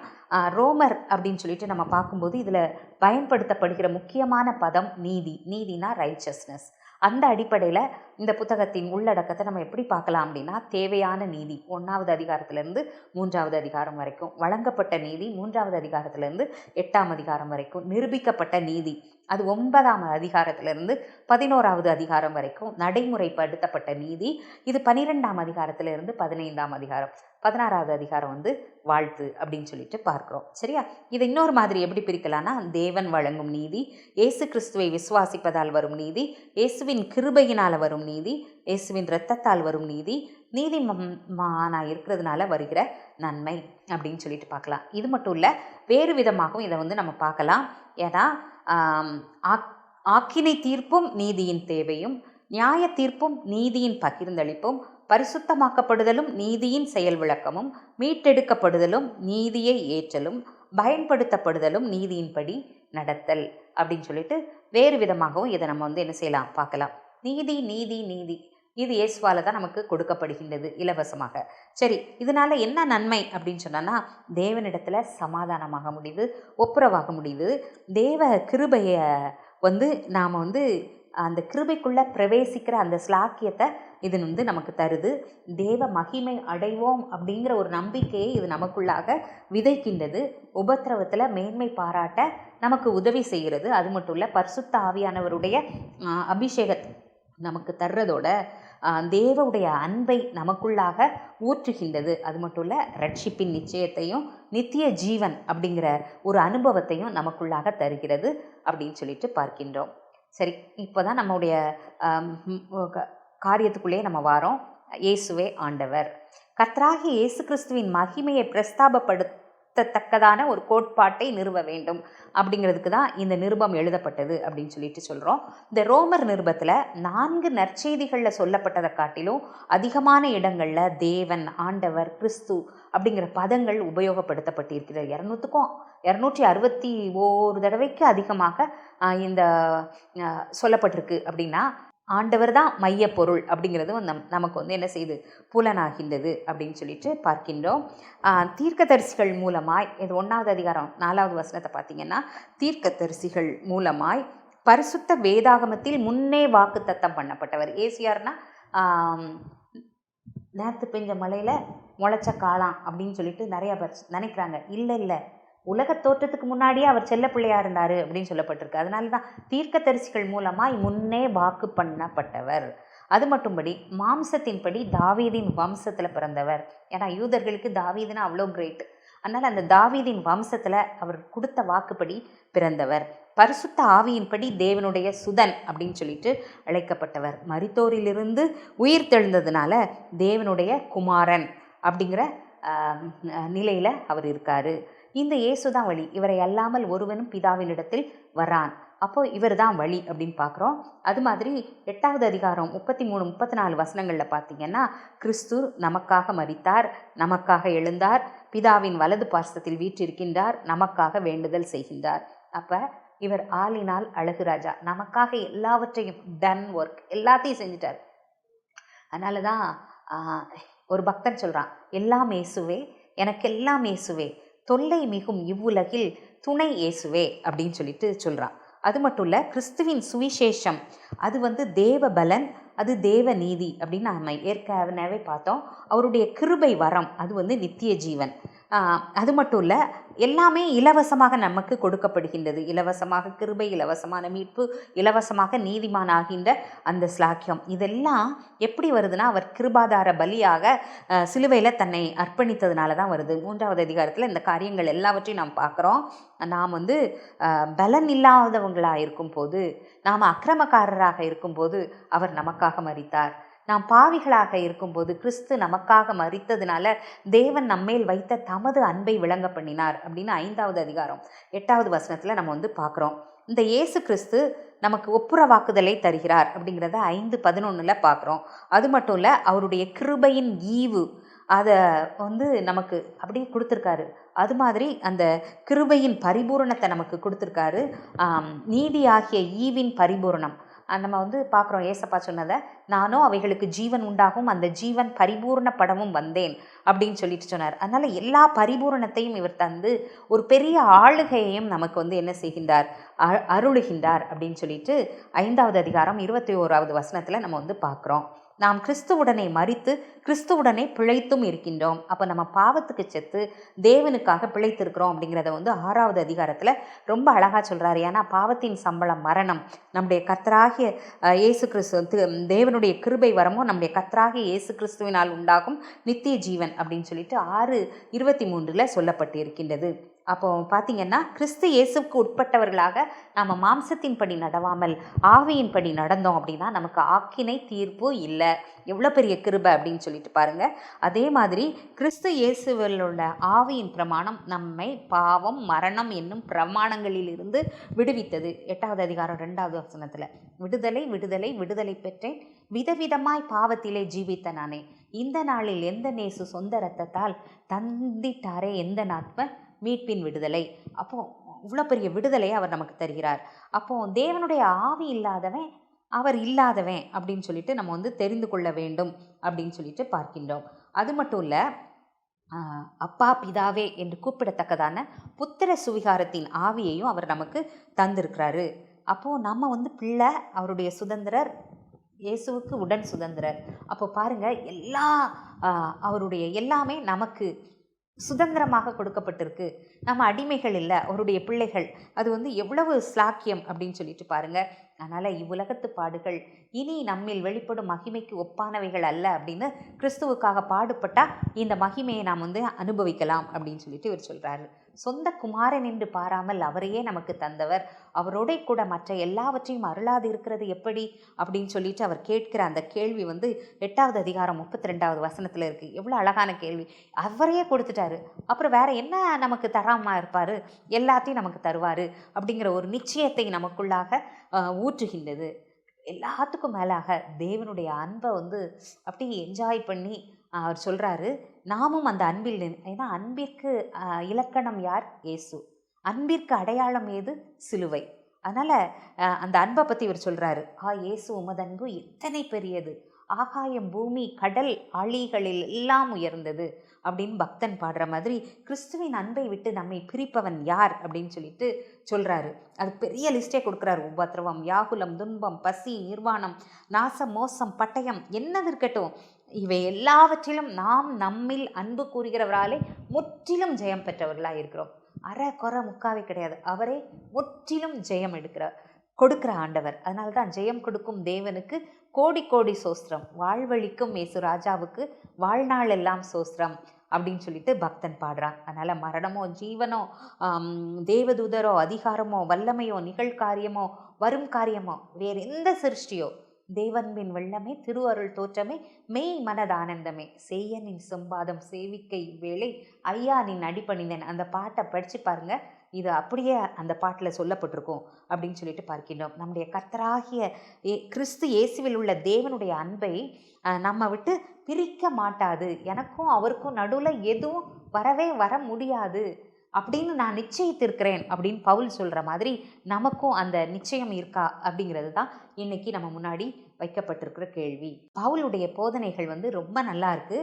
ரோமர் அப்படின்னு சொல்லிட்டு நம்ம பார்க்கும்போது இதில் பயன்படுத்தப்படுகிற முக்கியமான பதம் நீதி. நீதினா ரைச்சஸ்னஸ். அந்த அடிப்படையில் இந்த புத்தகத்தின் உள்ளடக்கத்தை நம்ம எப்படி பார்க்கலாம் அப்படின்னா, தேவையான நீதி 1வது அதிகாரத்திலேருந்து 3வது அதிகாரம் வரைக்கும், வழங்கப்பட்ட நீதி 3வது அதிகாரத்திலேருந்து 8ஆம் அதிகாரம் வரைக்கும், நிரூபிக்கப்பட்ட நீதி அது 9ஆம் அதிகாரத்திலிருந்து 11வது அதிகாரம் வரைக்கும், நடைமுறைப்படுத்தப்பட்ட நீதி இது 12ஆம் அதிகாரத்திலிருந்து 15ஆம் அதிகாரம், 16வது அதிகாரம் வந்து வாழ்த்து அப்படின்னு சொல்லிட்டு பார்க்குறோம். சரியா? இதை இன்னொரு மாதிரி எப்படி பிரிக்கலாம்னா, தேவன் வழங்கும் நீதி, இயேசு கிறிஸ்துவை விசுவாசிப்பதால் வரும் நீதி, இயேசுவின் கிருபையினால் வரும் நீதி, இயேசுவின் இரத்தத்தால் வரும் நீதி, நீதிமானா இருக்கிறதுனால வருகிற நன்மை அப்படின்னு சொல்லிட்டு பார்க்கலாம். இது மட்டும் இல்லை, வேறு விதமாகவும் இதை வந்து நம்ம பார்க்கலாம். ஏன்னா ஆக்கினை தீர்ப்பும் நீதியின் தேவையும், நியாய தீர்ப்பும் நீதியின் பகிர்ந்தளிப்பும், பரிசுத்தமாக்கப்படுதலும் நீதியின் செயல் விளக்கமும், மீட்டெடுக்கப்படுதலும் நீதியை ஏற்றலும், பயன்படுத்தப்படுதலும் நீதியின்படி நடத்தல் அப்படின்னு சொல்லிட்டு வேறு விதமாகவும் இதை நம்ம வந்து என்ன செய்யலாம் பார்க்கலாம். நீதி நீதி நீதி இது இயேசுவால தான் நமக்கு கொடுக்கப்படுகின்றது இலவசமாக. சரி, இதனால என்ன நன்மை அப்படின்னு சொன்னா, தேவனிடத்துல சமாதானமாக முடியுது, ஒப்புரவாக முடியுது. தேவ கிருபையை வந்து நாம் வந்து அந்த கிருபைக்குள்ளே பிரவேசிக்கிற அந்த ஸ்லாக்கியத்தை இது வந்து நமக்கு தருது. தேவ மகிமை அடைவோம் அப்படிங்கிற ஒரு நம்பிக்கையை இது நமக்குள்ளாக விதைக்கின்றது. உபத்திரவத்தில் மேன்மை பாராட்ட நமக்கு உதவி செய்கிறது. அது மட்டும் இல்லை, பரிசுத்த ஆவியானவருடைய அபிஷேகத்தை நமக்கு தர்றதோட தேவனுடைய அன்பை நமக்குள்ளாக ஊற்றுகின்றது. அது மட்டும் இல்லை, ரட்சிப்பின் நிச்சயத்தையும் நித்திய ஜீவன் அப்படிங்கிற ஒரு அனுபவத்தையும் நமக்குள்ளாக தருகிறது அப்படின்னு சொல்லிட்டு பார்க்கின்றோம். சரி, இப்போ தான் நம்முடைய காரியத்துக்குள்ளேயே நம்ம வாரோம். இயேசுவே ஆண்டவர். கர்த்தராகிய இயேசு கிறிஸ்துவின் மகிமையை பிரஸ்தாபப்படுத்தத்தக்கதான ஒரு கோட்பாட்டை நிறுவ வேண்டும் அப்படிங்கிறதுக்கு தான் இந்த நிருபம் எழுதப்பட்டது அப்படின்னு சொல்லிட்டு சொல்கிறோம். இந்த ரோமர் நிருபத்தில் 4 நற்செய்திகளில் சொல்லப்பட்டதை காட்டிலும் அதிகமான இடங்களில் தேவன், ஆண்டவர், கிறிஸ்து அப்படிங்கிற பதங்கள் உபயோகப்படுத்தப்பட்டிருக்கிறது. 261 தடவைக்கு அதிகமாக இந்த சொல்லப்பட்டிருக்கு. அப்படின்னா ஆண்டவர் தான் மைய பொருள் அப்படிங்கிறது நமக்கு வந்து என்ன செய்யுது, புலனாகின்றது அப்படின்னு சொல்லிட்டு பார்க்கின்றோம். தீர்க்கதரிசிகள் மூலமாய், இது 1வது அதிகாரம் 4வது வசனத்தை பார்த்தீங்கன்னா, தீர்க்கதரிசிகள் மூலமாய் பரிசுத்த வேதாகமத்தில் முன்னே வாக்கு தத்தம் பண்ணப்பட்டவர். ஏசியார்னா நேற்று பெஞ்ச மழையில் முளைச்ச காளான் அப்படின்னு சொல்லிட்டு நிறைய பேர் நினைக்கிறாங்க. இல்லை, உலக தோற்றத்துக்கு முன்னாடியே அவர் செல்ல பிள்ளையாக இருந்தார் அப்படின்னு சொல்லப்பட்டிருக்கு. அதனால தான் தீர்க்கதரிசிகள் மூலமாக முன்னே வாக்கு பண்ணப்பட்டவர். அது மட்டும்படி மாம்சத்தின்படி தாவீதின் வம்சத்தில் பிறந்தவர். ஏன்னா யூதர்களுக்கு தாவீதுனா அவ்வளோ கிரேட். அதனால் அந்த தாவீதின் வம்சத்தில் அவர் கொடுத்த வாக்குப்படி பிறந்தவர். பரிசுத்த ஆவியின்படி தேவனுடைய சுதன் அப்படின்னு சொல்லிட்டு அழைக்கப்பட்டவர். மரித்தோரிலிருந்து உயிர் தெழுந்ததுனால தேவனுடைய குமாரன் அப்படிங்கிற நிலையில் அவர் இருக்கார். இந்த இயேசு தான் வழி, இவரை அல்லாமல் ஒருவனும் பிதாவினிடத்தில் வரான். அப்போது இவர் தான் வழி அப்படின்னு பார்க்குறோம். அது மாதிரி 8வது அதிகாரம் 33, 34 வசனங்களில் பார்த்தீங்கன்னா, கிறிஸ்து நமக்காக மரித்தார், நமக்காக எழுந்தார், பிதாவின் வலது பார்சத்தில் வீற்றிருக்கின்றார், நமக்காக வேண்டுதல் செய்கின்றார். அப்போ இவர் ஆளினால் அழகு ராஜா, நமக்காக எல்லாவற்றையும் டன் ஒர்க் எல்லாத்தையும் செஞ்சிட்டார். அதனால தான் ஒரு பக்தன் சொல்கிறான், எல்லாம் இயேசுவே, எனக்கெல்லாம் இயேசுவே, தொல்லை மிகும் இவ்வுலகில் துணை இயேசுவே அப்படின்னு சொல்லிட்டு சொல்கிறான். அது மட்டும் இல்லை, கிறிஸ்துவின் சுவிசேஷம் அது தேவ பலன், அது தேவ நீதி அப்படின்னு நம்ம ஏற்கனவே பார்த்தோம். அவருடைய கிருபை வரம் அது நித்திய ஜீவன். அது மட்டும் இல்லை, எல்லாமே இலவசமாக நமக்கு கொடுக்கப்படுகின்றது. இலவசமாக கிருபை, இலவசமான மீட்பு, இலவசமாக நீதிமான் ஆகின்ற அந்த ஸ்லாக்கியம், இதெல்லாம் எப்படி வருதுன்னா, அவர் கிருபாதார பலியாக சிலுவையில் தன்னை அர்ப்பணித்ததுனால தான் வருது. 3வது அதிகாரத்தில் இந்த காரியங்கள் எல்லாவற்றையும் நாம் பார்க்குறோம். நாம் பலன் இல்லாதவங்களாக இருக்கும்போது, நாம் அக்கிரமக்காரராக இருக்கும்போது அவர் நமக்காக மரித்தார். நாம் பாவிகளாக இருக்கும்போது கிறிஸ்து நமக்காக மரித்ததுனால தேவன் நம்மேல் வைத்த தமது அன்பை விளங்க பண்ணினார் அப்படின்னு 5வது அதிகாரம் 8வது வசனத்தில் நம்ம பார்க்குறோம். இந்த இயேசு கிறிஸ்து நமக்கு ஒப்புரவாக்குதலை தருகிறார் அப்படிங்கிறத 5:11 பார்க்குறோம். அது மட்டும் இல்லை, அவருடைய கிருபையின் ஈவு அதை நமக்கு அப்படியே கொடுத்துருக்காரு. அது மாதிரி அந்த கிருபையின் பரிபூரணத்தை நமக்கு கொடுத்துருக்காரு. நீதியாகிய ஈவின் பரிபூரணம் நம்ம பார்க்குறோம். ஏசப்பா சொன்னதை, நானும் அவைகளுக்கு ஜீவன் உண்டாகும், அந்த ஜீவன் பரிபூர்ணப்படவும் வந்தேன் அப்படின்னு சொல்லிட்டு சொன்னார். அதனால் எல்லா பரிபூரணத்தையும் இவர் தந்து ஒரு பெரிய ஆளுகையையும் நமக்கு என்ன செய்கின்றார், அருளுகின்றார் அப்படின்னு சொல்லிட்டு 5வது அதிகாரம் 21வது வசனத்தில் நம்ம பார்க்குறோம். நாம் கிறிஸ்துவுடனே மரித்து கிறிஸ்துவுடனே பிழைத்தும் இருக்கின்றோம். அப்போ நம்ம பாவத்துக்கு செத்து தேவனுக்காக பிழைத்திருக்கிறோம் அப்படிங்கிறத 6வது அதிகாரத்தில் ரொம்ப அழகாக சொல்கிறார். ஏன்னா பாவத்தின் சம்பளம் மரணம், நம்முடைய கர்த்தராகிய இயேசு கிறிஸ்து தேவனுடைய கிருபை வரமோ நம்முடைய கர்த்தராகிய இயேசு கிறிஸ்துவினால் உண்டாகும் நித்திய ஜீவன் அப்படின்னு சொல்லிட்டு 6:23 சொல்லப்பட்டு இருக்கின்றது. அப்போ பார்த்தீங்கன்னா, கிறிஸ்து இயேசுக்கு உட்பட்டவர்களாக நாம் மாம்சத்தின்படி நடவாமல் ஆவியின்படி நடந்தோம் அப்படின்னா நமக்கு ஆக்கினை தீர்ப்பு இல்லை. எவ்வளோ பெரிய கிருபை அப்படின்னு சொல்லிட்டு பாருங்கள். அதே மாதிரி கிறிஸ்து இயேசுவில் உள்ள ஆவியின் பிரமாணம் நம்மை பாவம் மரணம் என்னும் பிரமாணங்களிலிருந்து விடுவித்தது. 8வது அதிகாரம் 2வது வசனத்தில், விடுதலை விடுதலை விடுதலை பெற்றேன், விதவிதமாய் பாவத்திலே ஜீவித்த நானே, இந்த நாளில் எந்த நேசு சொந்த இரத்தத்தால் தந்திட்டாரே எந்த நாட்ப மீட்பின் விடுதலை. அப்போது இவ்வளோ பெரிய விடுதலையை அவர் நமக்கு தருகிறார். அப்போது தேவனுடைய ஆவி இல்லாதவன் அவர் இல்லாதவன் அப்படின்னு சொல்லிட்டு நம்ம தெரிந்து கொள்ள வேண்டும் அப்படின்னு சொல்லிட்டு பார்க்கின்றோம். அது மட்டும் இல்லை, அப்பா பிதாவே என்று கூப்பிடத்தக்கதான புத்திர சுவிகாரத்தின் ஆவியையும் அவர் நமக்கு தந்திருக்கிறாரு. அப்போது நம்ம பிள்ளை, அவருடைய சுதந்திரர், இயேசுவுக்கு உடன் சுதந்திரர். அப்போ பாருங்கள், அவருடைய எல்லாமே நமக்கு சுதந்திரமாக கொடுக்கப்பட்டிருக்கு. நம்ம அடிமைகள் இல்லை, அவருடைய பிள்ளைகள். அது எவ்வளவு ஸ்லாக்கியம் அப்படின்னு சொல்லிட்டு பாருங்கள். அதனால் இவ்வுலகத்து பாடுகள் இனி நம்மில் வெளிப்படும் மகிமைக்கு ஒப்பானவைகள் அல்ல அப்படின்னு கிறிஸ்துவுக்காக பாடுபட்டால் இந்த மகிமையை நாம் அனுபவிக்கலாம் அப்படின்னு சொல்லிட்டு இவர் சொல்கிறாரு. சொந்த குமாரன் என்று பாராமல் அவரையே நமக்கு தந்தவர், அவரோட கூட மற்ற எல்லாவற்றையும் அருளாது இருக்கிறது எப்படி அப்படின்னு சொல்லிட்டு அவர் கேட்கிற அந்த கேள்வி 8வது அதிகாரம் 32வது வசனத்தில் இருக்குது. எவ்வளோ அழகான கேள்வி. அவரையே கொடுத்துட்டாரு, அப்புறம் வேற என்ன நமக்கு தராமல் இருப்பார், எல்லாத்தையும் நமக்கு தருவார் அப்படிங்கிற ஒரு நிச்சயத்தை நமக்குள்ளாக ஊற்றுகின்றது. எல்லாத்துக்கும் மேலாக தேவனுடைய அன்பை அப்படியே என்ஜாய் பண்ணி அவர் சொல்கிறாரு, நாமும் அந்த அன்பில். ஏன்னா அன்பிற்கு இலக்கணம் யார்? இயேசு. அன்பிற்கு அடையாளம் ஏது? சிலுவை. அதனால் அந்த அன்பை பற்றி இவர் சொல்கிறாரு, இயேசு உமது அன்பு எத்தனை பெரியது, ஆகாயம் பூமி கடல் ஆழிகளில் எல்லாம் உயர்ந்தது அப்படின்னு பக்தன் பாடுற மாதிரி கிறிஸ்துவின் அன்பை விட்டு நம்மை பிரிப்பவன் யார் அப்படின்னு சொல்லிட்டு சொல்கிறாரு. அது பெரிய லிஸ்டே கொடுக்குறாரு. உபத்திரவம், வியாகுலம், துன்பம், பசி, நிர்வாணம், நாசம், மோசம், பட்டயம், என்னது இருக்கட்டும், இவை எல்லாவற்றிலும் நாம் நம்மில் அன்பு கூறுகிறவராலே முற்றிலும் ஜெயம் பெற்றவர்களாக இருக்கிறோம். அரை குறை முக்காவே கிடையாது, அவரே முற்றிலும் ஜெயம் கொடுக்கிற ஆண்டவர். அதனால தான் ஜெயம் கொடுக்கும் தேவனுக்கு கோடி கோடி சோஸ்திரம், வாழ்வழிக்கும் இயேசு ராஜாவுக்கு வாழ்நாள் எல்லாம் சோஸ்திரம் அப்படின்னு சொல்லிட்டு பக்தன் பாடுறான். அதனால் மரணமோ ஜீவனோ தேவதூதரோ அதிகாரமோ வல்லமையோ நிகழ்காரியமோ வரும் காரியமோ வேறு எந்த சிருஷ்டியோ தேவன்பின் வெள்ளமே திருவருள் தோற்றமே மெய் மனதானந்தமே செய்யனின் சொம்பாதம் சேவிக்கை வேளை ஐயா நின் அடிப்பணிந்தன். அந்த பாட்டை படித்து பாருங்க, இது அப்படியே அந்த பாட்டில் சொல்லப்பட்டிருக்கும் அப்படின்னு சொல்லிட்டு பார்க்கின்றோம். நம்முடைய கர்த்தராகிய கிறிஸ்து இயேசுவில் உள்ள தேவனுடைய அன்பை நம்ம விட்டு பிரிக்க மாட்டாது. எனக்கும் அவருக்கும் நடுவில் எதுவும் வர முடியாது அப்படின்னு நான் நிச்சயித்திருக்கிறேன் அப்படின்னு பவுல் சொல்கிற மாதிரி நமக்கும் அந்த நிச்சயம் இருக்கா அப்படிங்கிறது தான் இன்னைக்கு நம்ம முன்னாடி வைக்கப்பட்டிருக்கிற கேள்வி. பவுலுடைய போதனைகள் ரொம்ப நல்லா இருக்கு.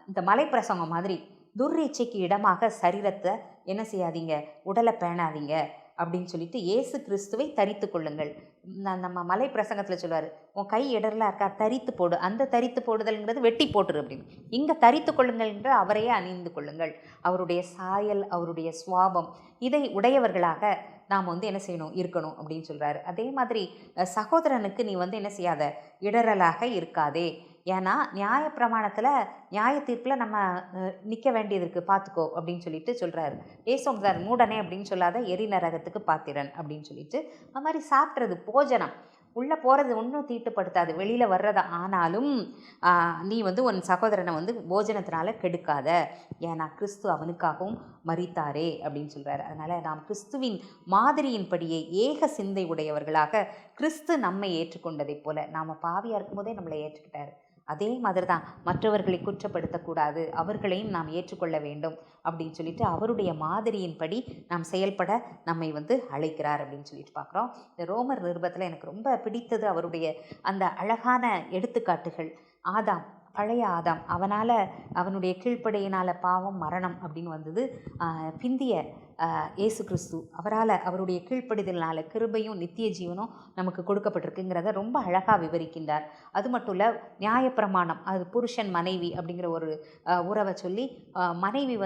இந்த மலைப்பிரசங்கம் மாதிரி துர்ரீச்சைக்கு இடமாக சரீரத்தை என்ன செய்யாதீங்க, உடலை பேணாதீங்க அப்படின்னு சொல்லிட்டு இயேசு கிறிஸ்துவை தரித்து கொள்ளுங்கள். நம்ம மலை பிரசங்கத்தில் சொல்லுவார், உன் கை இடர்லாம் இருக்கா தரித்து போடு. அந்த தரித்து போடுதல்ங்கிறது வெட்டி போட்டுரு அப்படின்னு. இங்கே தரித்து கொள்ளுங்கள்ன்ற அவரையே அணிந்து கொள்ளுங்கள். அவருடைய சாயல், அவருடைய சுவாபம், இதை உடையவர்களாக நாம் என்ன செய்யணும், இருக்கணும் அப்படின்னு சொல்கிறாரு. அதே மாதிரி சகோதரனுக்கு நீ என்ன செய்யாத, இடரலாக இருக்காதே. ஏன்னா நியாய பிரமாணத்தில் நியாய தீர்ப்பில் நம்ம நிற்க வேண்டியது இருக்குது, பார்த்துக்கோ அப்படின்னு சொல்லிட்டு சொல்கிறாரு. ஏசோம்தார் மூடனே அப்படின்னு சொல்லாத எரி நரகத்துக்கு பாத்திரன் அப்படின்னு சொல்லிட்டு. அது மாதிரி சாப்பிட்றது போஜனம் உள்ளே போகிறது ஒன்றும் தீட்டுப்படுத்தாது, வெளியில் வர்றது. ஆனாலும் நீ உன் சகோதரனை போஜனத்தினால கெடுக்காத, ஏன்னா கிறிஸ்து அவனுக்காகவும் மரித்தாரே அப்படின்னு சொல்கிறாரு. அதனால் நாம் கிறிஸ்துவின் மாதிரியின்படியே ஏக சிந்தை உடையவர்களாக கிறிஸ்து நம்மை ஏற்றுக்கொண்டதைப் போல, நாம் பாவியாக இருக்கும்போதே நம்மளை ஏற்றுக்கிட்டார். அதே மாதிரி தான் மற்றவர்களை குற்றப்படுத்தக்கூடாது, அவர்களையும் நாம் ஏற்றுக்கொள்ள வேண்டும் அப்படின்னு சொல்லிட்டு அவருடைய மாதிரியின்படி நாம் செயல்பட நம்மை அழைக்கிறார் அப்படின்னு சொல்லிட்டு பார்க்குறோம். இந்த ரோமர் நிருபத்தில் எனக்கு ரொம்ப பிடித்தது அவருடைய அந்த அழகான எடுத்துக்காட்டுகள். ஆதாம், பழைய ஆதாம், அவனுடைய கீழ்ப்படையினால் பாவம் மரணம் அப்படின்னு வந்தது. பிந்திய இயேசு கிறிஸ்து, அவருடைய கீழ்ப்படிதலினால் கிருபையும் நித்திய ஜீவனும் நமக்கு கொடுக்கப்பட்டிருக்குங்கிறத ரொம்ப அழகாக விவரிக்கின்றார். அது மட்டும் இல்லை, நியாயப்பிரமாணம், அது புருஷன் மனைவி அப்படிங்கிற ஒரு உறவை சொல்லி, மனைவி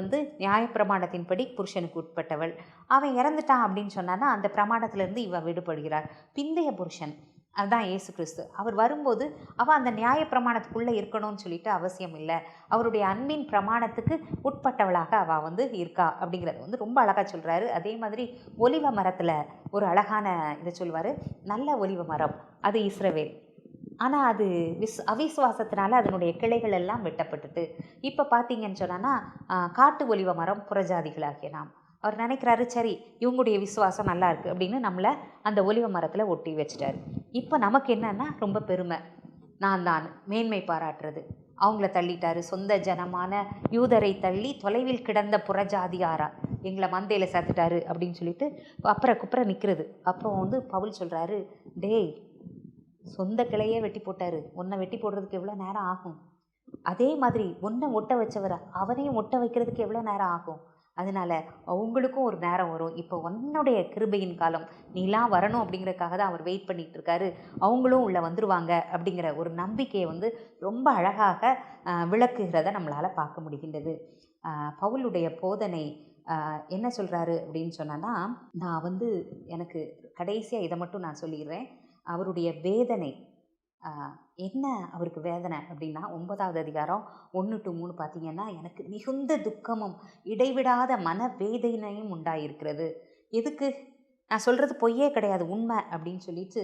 நியாயப்பிரமாணத்தின்படி புருஷனுக்கு உட்பட்டவள். அவன் இறந்துட்டான் அப்படின்னு சொன்னான்னா அந்த பிரமாணத்திலேருந்து இவன் விடுபடுகிறார். பிந்தைய புருஷன் அதுதான் இயேசு கிறிஸ்து. அவர் வரும்போது அவள் அந்த நியாய பிரமாணத்துக்குள்ளே இருக்கணும்னு சொல்லிட்டு அவசியம் இல்லை, அவருடைய அன்பின் பிரமாணத்துக்கு உட்பட்டவளாக அவள் இருக்கா அப்படிங்கிறத ரொம்ப அழகாக சொல்கிறாரு. அதே மாதிரி ஒலிவ மரத்தில் ஒரு அழகான இதை சொல்வார். நல்ல ஒலிவ மரம் அது இஸ்ரவேல், ஆனால் அது அவிசுவாசத்தினால அதனுடைய கிளைகள் எல்லாம் வெட்டப்பட்டுட்டு. இப்போ பார்த்தீங்கன்னு சொன்னால் காட்டு ஒலிவ மரம் புறஜாதிகளாகிய நாம். அவர் நினைக்கிறாரு, சரி இவங்களுடைய விசுவாசம் நல்லா இருக்குது அப்படின்னு நம்மளை அந்த ஒலிவ மரத்தில் ஒட்டி வச்சிட்டாரு. இப்போ நமக்கு என்னன்னா ரொம்ப பெருமை, நான் தான் மேன்மை பாராட்டுறது. அவங்கள தள்ளிட்டாரு, சொந்த ஜனமான யூதரை தள்ளி தொலைவில் கிடந்த புறஜாதியாரா எங்களை மந்தையில் சேர்த்துட்டாரு அப்படின்னு சொல்லிட்டு அப்புறம் குப்புற நிற்கிறது. அப்போ பவுல் சொல்கிறாரு, டேய் சொந்த கிளையே வெட்டி போட்டார், உன்னை வெட்டி போடுறதுக்கு எவ்வளோ நேரம் ஆகும்? அதே மாதிரி உன்னை ஒட்ட வச்சவரை அவனையும் ஒட்ட வைக்கிறதுக்கு எவ்வளோ நேரம் ஆகும்? அதனால் அவங்களுக்கும் ஒரு நேரம் வரும். இப்போ உன்னுடைய கிருபையின் காலம், நீலாம் வரணும் அப்படிங்கிறதுக்காக தான் அவர் வெயிட் பண்ணிகிட்டு இருக்காரு. அவங்களும் உள்ளே வந்துடுவாங்க அப்படிங்கிற ஒரு நம்பிக்கையை ரொம்ப அழகாக விளக்குகிறத நம்மளால் பார்க்க முடிகின்றது. பவுலுடைய போதனை என்ன சொல்கிறாரு அப்படின்னு சொன்னான்னா, நான் எனக்கு கடைசியாக இதை மட்டும் நான் சொல்லிடுறேன். அவருடைய வேதனை என்ன, அவருக்கு வேதனை அப்படின்னா 9வது அதிகாரம் 1 to 3 பார்த்தீங்கன்னா, எனக்கு மிகுந்த துக்கமும் இடைவிடாத மன வேதனையும் உண்டாயிருக்கிறது. எதுக்கு? நான் சொல்கிறது பொய்யே கிடையாது, உண்மை அப்படின்னு சொல்லிட்டு,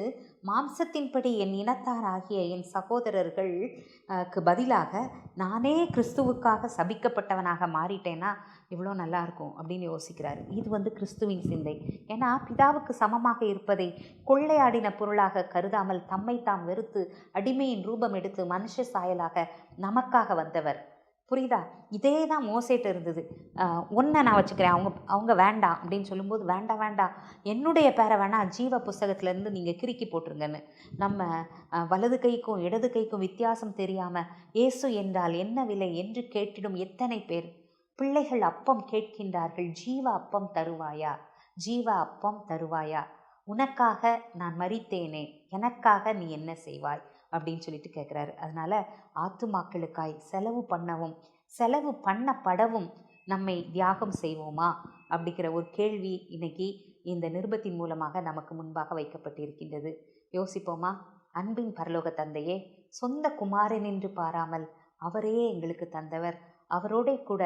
மாம்சத்தின்படி என் இனத்தாராகிய என் சகோதரர்களுக்கு பதிலாக நானே கிறிஸ்துவுக்காக சபிக்கப்பட்டவனாக மாறிட்டேன்னா இவ்வளோ நல்லாயிருக்கும் அப்படின்னு யோசிக்கிறாரு. இது கிறிஸ்துவின் சிந்தை. ஏன்னா பிதாவுக்கு சமமாக இருப்பதை கொள்ளையாடின பொருளாக கருதாமல் தம்மை தாம் வெறுத்து அடிமையின் ரூபம் எடுத்து மனுஷ சாயலாக நமக்காக வந்தவர். புரியுதா? இதே தான் மோசேட்டு இருந்தது. ஒன்றை நான் வச்சுக்கிறேன், அவங்க வேண்டாம் அப்படின்னு சொல்லும்போது, வேண்டாம் என்னுடைய பேரை வேணால் ஜீவ புஸ்தகத்திலேருந்து நீங்கள் கிறுக்கி போட்டுருங்கன்னு. நம்ம வலது கைக்கும் இடது கைக்கும் வித்தியாசம் தெரியாமல் இயேசு என்றால் என்ன விலை என்று கேட்டிடும் எத்தனை பேர். பிள்ளைகள் அப்பம் கேட்கின்றார்கள், ஜீவ அப்பம் தருவாயா, ஜீவ அப்பம் தருவாயா, உனக்காக நான் மரித்தேனே, எனக்காக நீ என்ன செய்வாய் அப்படின்னு சொல்லிட்டு கேட்குறாரு. அதனால் ஆத்துமாக்களுக்காய் செலவு பண்ணப்படவும் நம்மை தியாகம் செய்வோமா அப்படிங்கிற ஒரு கேள்வி இன்னைக்கு இந்த நிருபத்தின் மூலமாக நமக்கு முன்பாக வைக்கப்பட்டிருக்கின்றது. யோசிப்போமா? அன்பின் பரலோக தந்தையே, சொந்த குமாரன் என்று பாராமல் அவரையே எங்களுக்கு தந்தவர். அவரோட கூட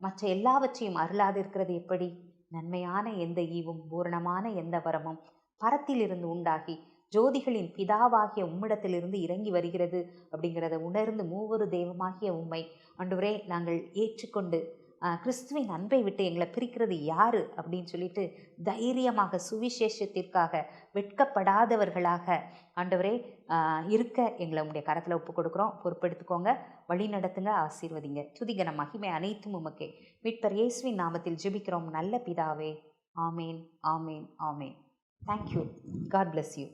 மற்ற எல்லாவற்றையும் அருளாதிருக்கிறது எப்படி? நன்மையான எந்த ஈவும் பூரணமான எந்த வரமும் பரத்திலிருந்து உண்டாகி ஜோதிகளின் பிதாவாகிய உம்மிடத்திலிருந்து இறங்கி வருகிறது அப்படிங்கிறத உணர்ந்து மூவொரு தெய்வமாகிய உம்மை ஆண்டவரே நாங்கள் ஏற்றுக்கொண்டு கிறிஸ்துவின் அன்பை விட்டு எங்களை பிரிக்கிறது யாரு அப்படின்னு சொல்லிட்டு தைரியமாக சுவிசேஷத்திற்காக வெட்கப்படாதவர்களாக ஆண்டவரே இருக்க எங்களை உங்களுடைய கரத்தில் ஒப்பு கொடுக்குறோம். பொறுப்பெடுத்துக்கோங்க, வழி நடத்துங்க, ஆசீர்வதிங்க. துதிகன மகிமை அனைத்தும் உமக்கே. மீட்பர் இயேசுவின் நாமத்தில் ஜெபிக்கிறோம் நல்ல பிதாவே. ஆமேன், ஆமேன், ஆமேன். Thank you. God bless you.